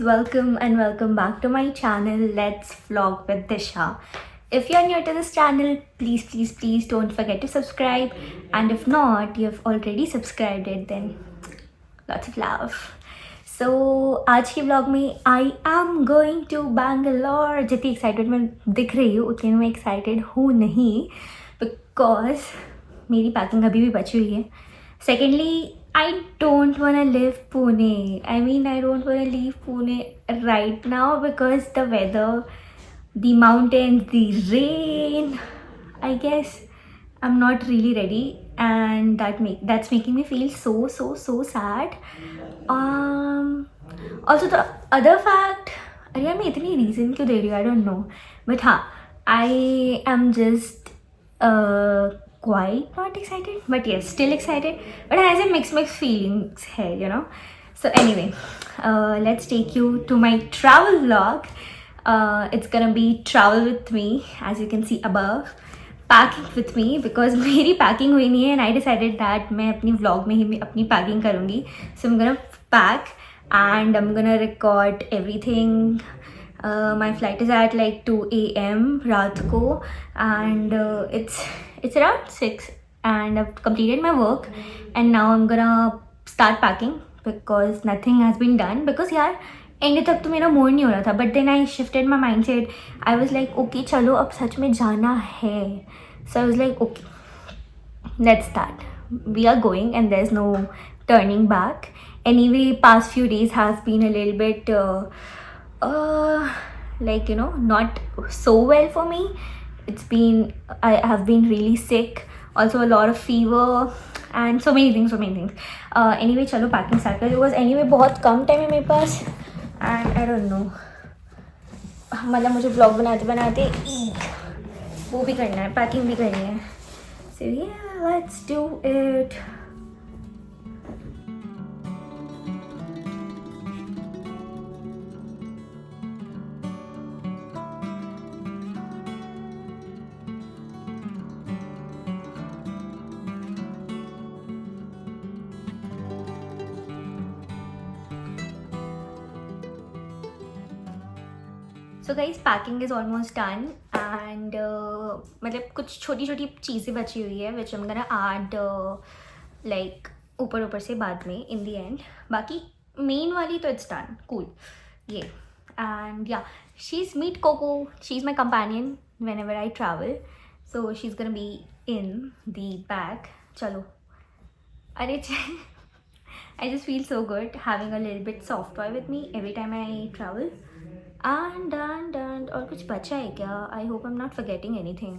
welcome and welcome back to my channel Let's Vlog with Disha. If you're new to this channel, please don't forget to subscribe, and if not, you've already subscribed it, then lots of love. So आज की vlog में I am going to Bangalore. जितनी excited मैं दिख रही हूँ उतनी मैं excited हूँ नहीं, because मेरी packing अभी भी बची हुई है. Secondly, I don't want to leave Pune. I mean, I don't want to leave Pune right now because the weather, the mountains, the rain. I guess I'm not really ready, and that's making me feel so sad. Also the other fact, अरे यार मैं इतनी reason क्यों दे रही हूँ? I don't know. But हाँ, I am just quite not excited, but yes, still excited. But it has a mixed feelings here, you know. So anyway, let's take you to my travel vlog. It's gonna be travel with me, as you can see above. Packing with me because मेरी packing हुई नहीं है, and I decided that मैं अपनी vlog में ही अपनी packing करूँगी. So I'm gonna pack and I'm gonna record everything. My flight is at like 2 a.m. रात को, and it's around 6, and I've completed my work, and now I'm gonna start packing because nothing has been done. Because यार end तक तो मेरा mood नहीं हो रहा था, but then I shifted my mindset. I was like okay चलो अब सच में जाना है. So I was like okay let's start. We are going and there is no turning back. Anyway, past few days has been a little bit like, you know, not so well for me. I have been really sick, also a lot of fever and so many things. Anyway, चलो packing start करते. Because anyway बहुत कम time है मेरे पास, and I don't know, मतलब मुझे blog बनाते वो भी करना है, पैकिंग भी करनी है. So yeah, let's do it. So guys, packing is almost done, and मतलब कुछ छोटी छोटी चीज़ें बची हुई है which I'm gonna add like ऊपर से बाद में in the end. बाकी main वाली तो it's done, cool. Yeah, and yeah, meet Coco. She's my companion whenever I travel, so she's gonna be in the bag. चलो अरे I just feel so good having a little bit soft toy with me every time I travel. And और कुछ बचा है क्या? I hope I am not forgetting anything.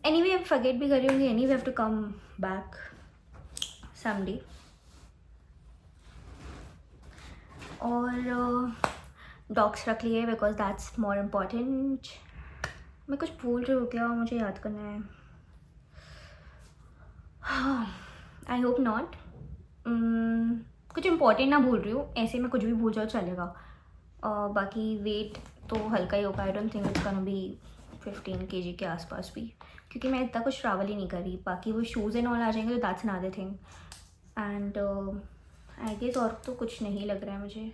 Anyway अब forget भी कर रही होंगी. Anyway have to come back someday. और डॉग्स रख लिए बिकॉज दैट्स मोर इम्पॉर्टेंट. मैं कुछ भूल रही हूँ क्या? मुझे याद करना है. I hope not. कुछ इम्पॉर्टेंट ना भूल रही हूँ. ऐसे में कुछ भी भूल जाओ चलेगा. बाकी वेट तो हल्का ही होगा. I don't think it's gonna be 15 kg के आसपास भी, क्योंकि मैं इतना कुछ ट्रैवल ही नहीं करी. बाकी वो शूज़ एंड ऑल आ जाएंगे तो that's another thing. And I guess और तो कुछ नहीं लग रहा है मुझे.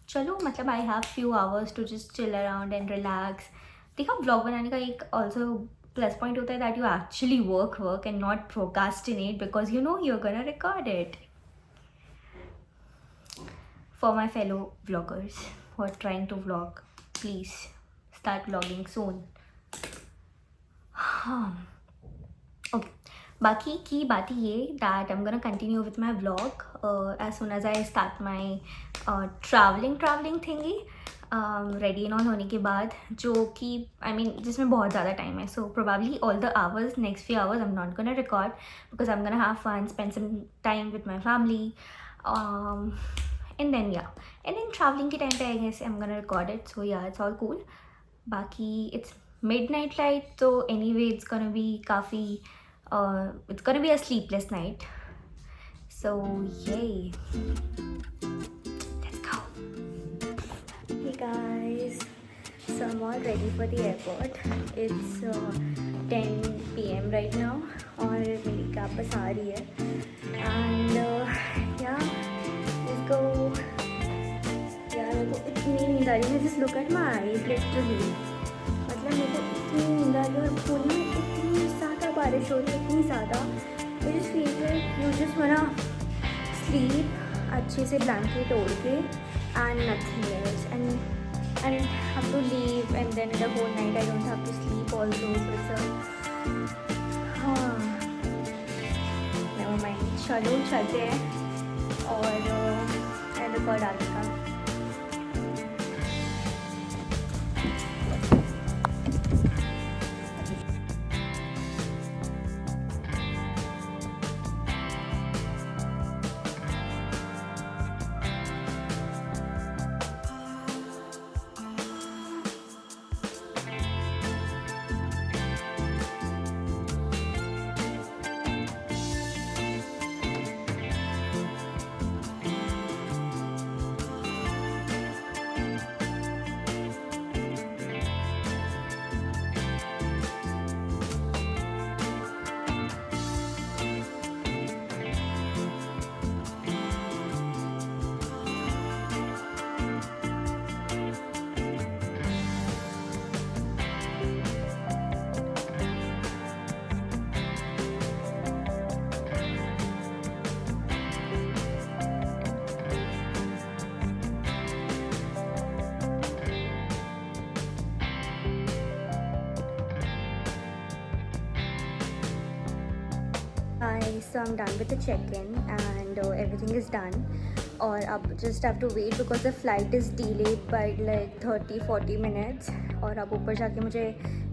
चलो मतलब I have few hours to just chill around and relax. देखा, ब्लॉग बनाने का एक ऑल्सो प्लस पॉइंट होता है that you actually work and not procrastinate, because you know you are gonna record it. For my fellow vloggers who are trying to vlog, please start vlogging soon. Okay, बाकी की बात ये that I'm gonna continue with my vlog as soon as I start my traveling thingy. Ready and all होने के बाद, जो कि I mean जिसमें बहुत ज़्यादा टाइम है. So probably all the hours, next few hours I'm not gonna record because I'm gonna have fun, spend some time with my family. And then traveling के time पे I guess I'm gonna record it. So yeah, it's all cool. बाकी it's midnight flight, so anyway it's gonna be काफ़ी it's gonna be a sleepless night. So yay, let's go. Hey guys, so I'm all ready for the airport. It's 10 PM right now और मेरी cab बस आ रही है. And yeah, let's go. नींद आ रही है, just look at my eyes literally. मतलब मेरे को इतनी नींद आ रही है और पुणे में इतनी ज़्यादा बारिश हो रही है, इतनी ज़्यादा। You just feel like you just वाना स्लीप अच्छे से ब्लैंकेट ओढ़ के and nothing else and have to leave and then the whole night I don't have to sleep also, so it's a never mind। चलो चलते हैं और record आगे का। So I'm done with the check-in and everything is done और अब just have to wait because the flight is delayed by like 30-40 minutes और अब ऊपर जाके मुझे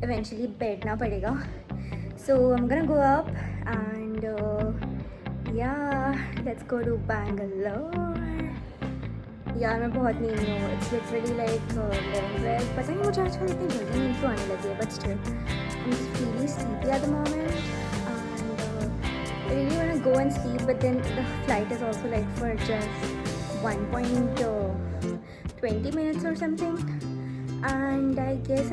eventually बैठना पड़ेगा। So I'm gonna go up and yeah, let's go to Bangalore। यार मैं बहुत नींद में हूँ, it's literally like 11-12, पता नहीं मुझे आजकल इतनी जल्दी नींद क्यों आने लगी है, but still I'm just really sleepy at the moment। I really want to go and sleep, but then the flight is also like for just 1.20 minutes or something, and I guess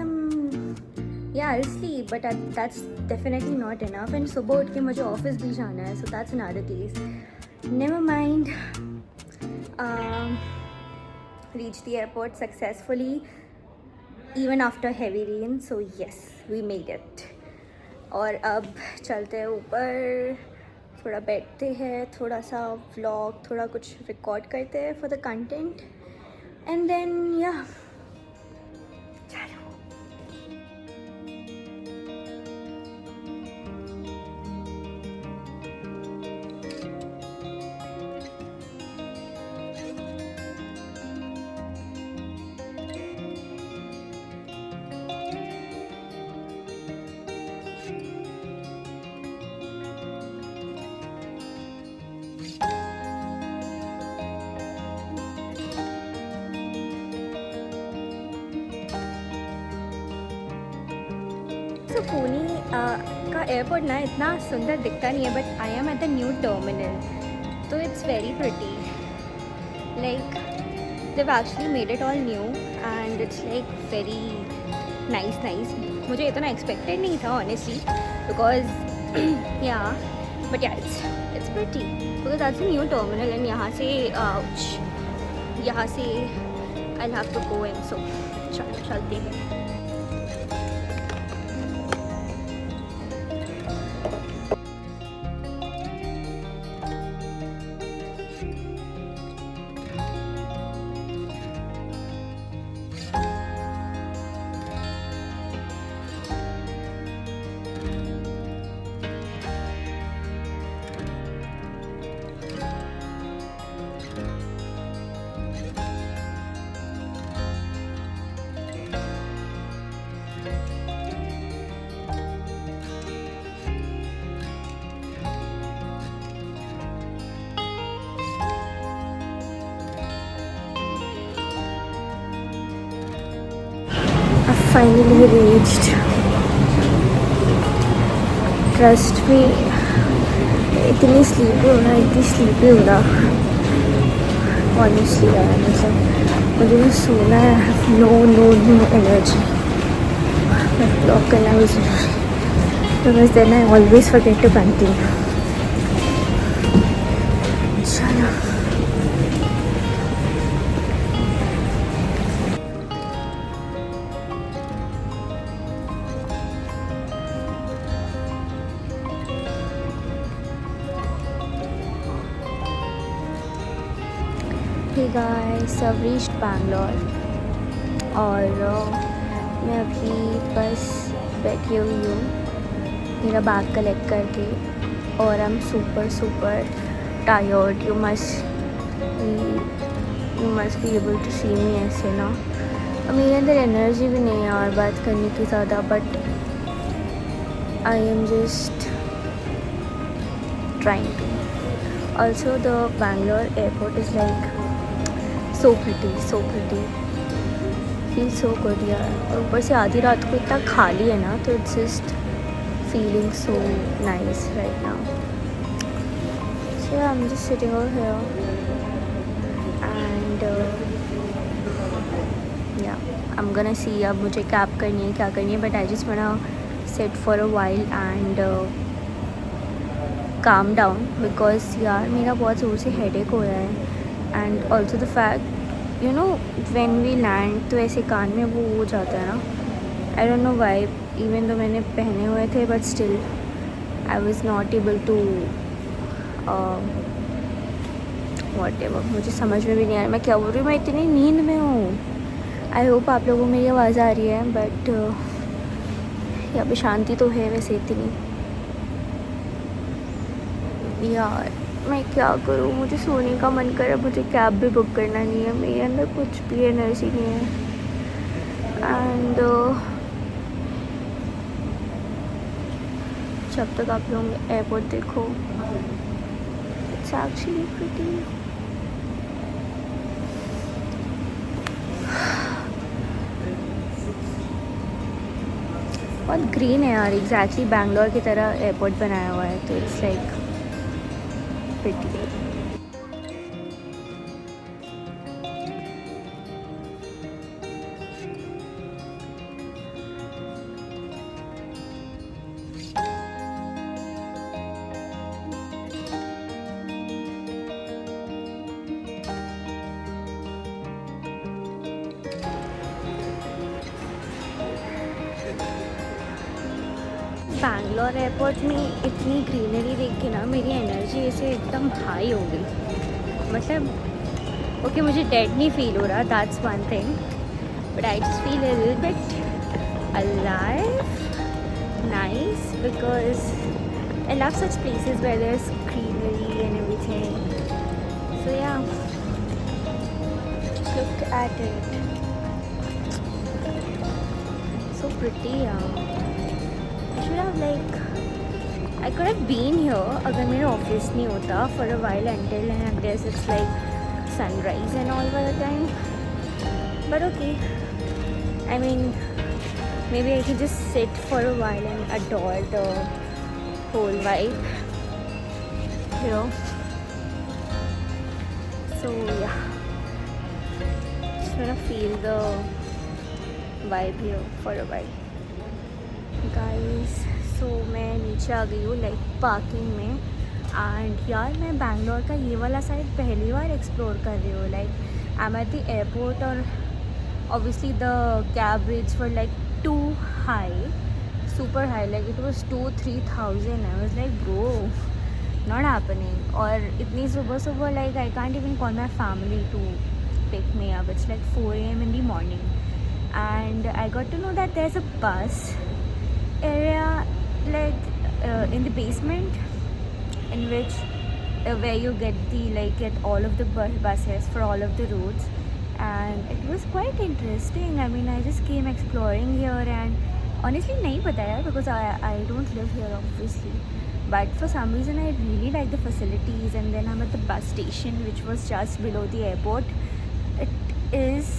I'll sleep, but that's definitely not enough, and सुबह उठ के मुझे office भी जाना है, so that's another case। Never mind। Reached the airport successfully even after heavy rain, so yes, we made it। और अब चलते हैं ऊपर, थोड़ा बैठते हैं, थोड़ा सा व्लॉग, थोड़ा कुछ रिकॉर्ड करते हैं for the content and then yeah चलो। तो पुणे का एयरपोर्ट ना इतना सुंदर दिखता नहीं है, but I am at the new terminal, तो it's very pretty. Like they've actually made it all new and it's like very nice। मुझे इतना एक्सपेक्टेड नहीं था honestly because yeah, but yeah, it's pretty because that's a new terminal and यहाँ से I'll have to go in, so चलते हैं। Finally reached। Trust me, इतनी sleepy हो रहा honestly यार, मतलब मुझे भी सोना है। I have no energy। मैं ब्लॉग करना भी ज़रूरी because then I always forget to continue। चलो hey guys, I've reached Bangalore और मैं अभी बस बैठी हुई हूँ मेरा बैग कलेक्ट करके और I am super tired. You must be able to see me ऐसे ना. मेरे अंदर एनर्जी भी नहीं है यार बात करने की ज़्यादा, but I am just trying to. Also the Bangalore airport is like so pretty. Feels so good यार. और ऊपर से आधी रात को इतना खाली है ना, तो it's just feeling so nice right now. So yeah, I'm just sitting over here and yeah, I'm gonna see अब मुझे कैब करनी है क्या करनी है, but I just wanna sit for a while and calm down because यार मेरा बहुत ज़ोर से हेडेक हो रहा है. And also the fact you know when we land तो ऐसे कान में वो हो जाता है ना. I don't know why, even though मैंने पहने हुए थे but still I was not able to whatever. मुझे समझ में भी नहीं आ रहा मैं क्या बोल रही हूँ. मैं इतनी नींद में हूँ. आई होप आप लोगों को मेरी आवाज़ आ रही है, बट यहाँ पे शांति तो है वैसे इतनी. यार मैं क्या करूँ, मुझे सोने का मन कर रहा है. मुझे कैब भी बुक करना नहीं है. मेरे अंदर कुछ भी एनर्जी नहीं है. एंड जब तक आप लोग एयरपोर्ट देखो, इट्स एक्चुअली प्रीटी. बहुत ग्रीन है यार. एग्जैक्टली बैंगलोर की तरह एयरपोर्ट बनाया हुआ है, तो it's like pretty. Bangalore airport में इतनी ग्रीनरी देख के ना मेरी एनर्जी ऐसे एकदम हाई हो गई. मतलब ओके मुझे डेड नहीं फील हो रहा, that's one thing, but I just feel a little bit alive, nice, because I love such places where there is greenery and everything. So yeah, just look at it, so pretty यार. should have like I could have been here अगर मेरा office नहीं होता for a while until and I guess it's like sunrise and all by the time, but okay, I mean maybe I can just sit for a while and adore the whole vibe here. So yeah, just wanna feel the vibe here for a while. Guys, so मैं नीचे आ गई हूँ like parking में. And यार मैं बैंगलोर का ये वाला साइड पहली बार एक्सप्लोर कर रही हूँ. Like I am at the airport और obviously the cab rates were like too high, super high, like it was 2-3,000. I was like bro, not happening. और इतनी सुबह like I can't even call my family to pick me up. It's like 4 AM in the morning and I got to know that there's a bus area like in the basement in which where you get all of the buses for all of the routes, and it was quite interesting. I mean, I just came exploring here and honestly nahi pata yaar because I don't live here obviously, but for some reason I really like the facilities. And then I'm at the bus station which was just below the airport. It is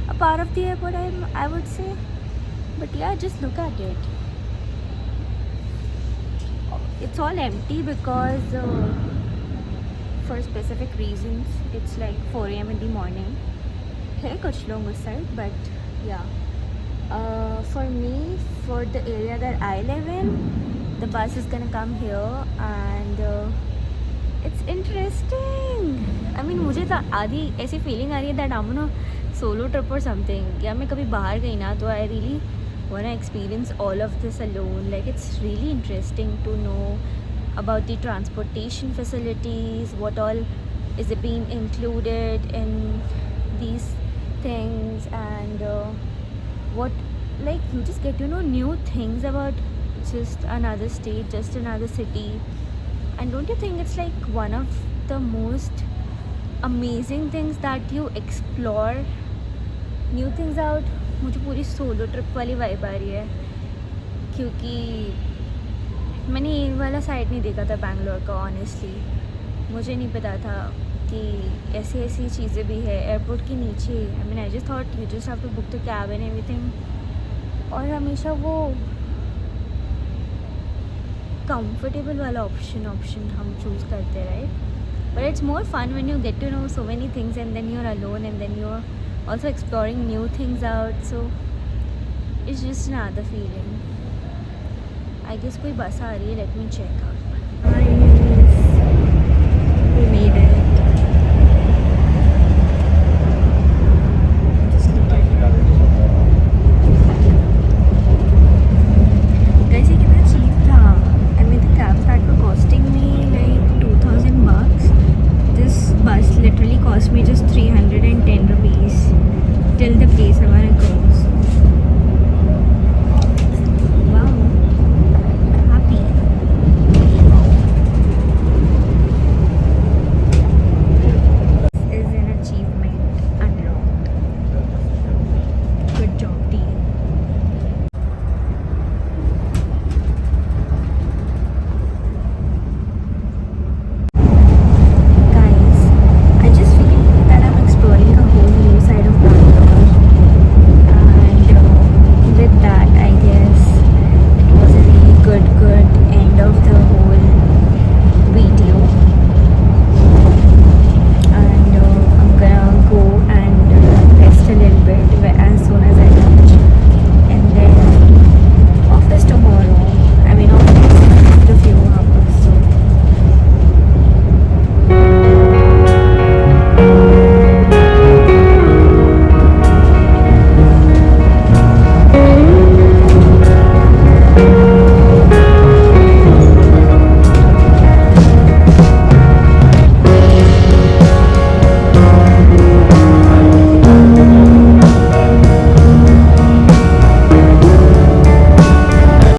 a part of the airport, I would say, but yeah, just look at it. It's all empty because for specific reasons. It's like 4 AM in the morning. है कुछ लोग उस side, but yeah, for me, for the area that I live in, the bus is gonna come here and it's interesting. I mean, मुझे तो आधी ऐसी feeling आ रही है that I'm on a solo trip or something. या मैं कभी बाहर गई ना तो I really wanna experience all of this alone. Like, it's really interesting to know about the transportation facilities, what all is it being included in these things, and what, like, you just get to know new things about just another state, just another city. And don't you think it's like one of the most amazing things that you explore new things out? मुझे पूरी solo trip वाली vibe आ रही है, क्योंकि मैंने ये वाला side नहीं देखा था बैंगलोर का ऑनेस्टली. मुझे नहीं पता था कि ऐसी ऐसी चीज़ें भी है एयरपोर्ट के नीचे. I mean I just thought you just have to book the cab and everything. और हमेशा वो कंफर्टेबल वाला ऑप्शन हम चूज़ करते, right? But it's more fun when you get to know so many things and then you are alone and then you are also exploring new things out. So it's just another feeling. I guess कोई बस आ रही है. Let me check out. Nice. We made it.